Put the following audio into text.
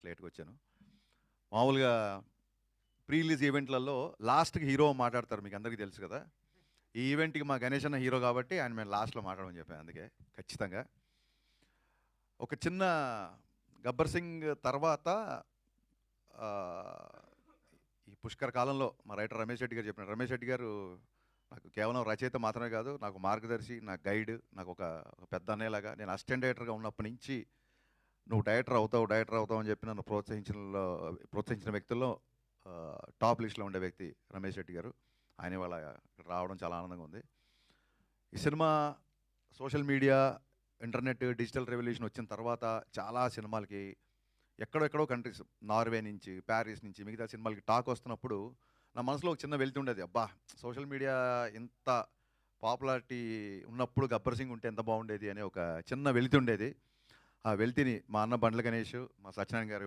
లేట్‌గా వచ్చాను. మామూలుగా ప్రీ రిలీజ్ ఈవెంట్‌లలో లాస్ట్‌కి హీరో మాట్లాడతారు. మీకు అందరికీ తెలుసు కదా! ఈ ఈవెంట్‌కి మా గణేష్ అన్న హీరో కాబట్టి ఆయన మేము లాస్ట్‌లో మాట్లాడమని చెప్పాను అందుకే ఖచ్చితంగా. ఒక చిన్న 'గబ్బర్ సింగ్' తర్వాత ఆహ్, ఈ పుష్కర కాలంలో మా రైటర్ రమేష్ రెడ్డి గారు చెప్పినారు. రమేష్ రెడ్డి గారు నాకు కేవలం రచయిత మాత్రమే కాదు, నాకు మార్గదర్శి, నా గైడ్, నాకు ఒక పెద్ద అన్నయ్యలాగా. నేను అసిస్టెంట్ డైరెక్టర్‌గా ఉన్నప్పటి నుంచి నువ్వు డైరెక్టర్ అవుతావు, డైరెక్టర్ అవుతావు అని చెప్పి నన్ను ప్రోత్సహించిన వ్యక్తుల్లో టాప్ లిస్ట్‌లో ఉండే వ్యక్తి రమేష్ రెడ్డి గారు. ఆయన ఇవాళ ఇక్కడ రావడం చాలా ఆనందంగా ఉంది. ఈ cinema social media, internet, digital revolution వచ్చిన తర్వాత చాలా సినిమాలకి ఎక్కడెక్కడో కంట్రీస్, నార్వే నుంచి, ప్యారిస్ నుంచి, మిగతా సినిమాలకి టాక్ వస్తున్నప్పుడు నా మనసులో ఒక చిన్న వెళ్తుండేది. అబ్బా! సోషల్ మీడియా ఇంత పాపులారిటీ ఉన్నప్పుడు 'గబ్బర్ సింగ్' ఉంటే ఎంత బాగుండేది అనే ఒక చిన్న వెలితి ఉండేది. ఆ వెలితిని మా అన్న బండ్ల గణేష్, మా సత్యనారాయణ గారు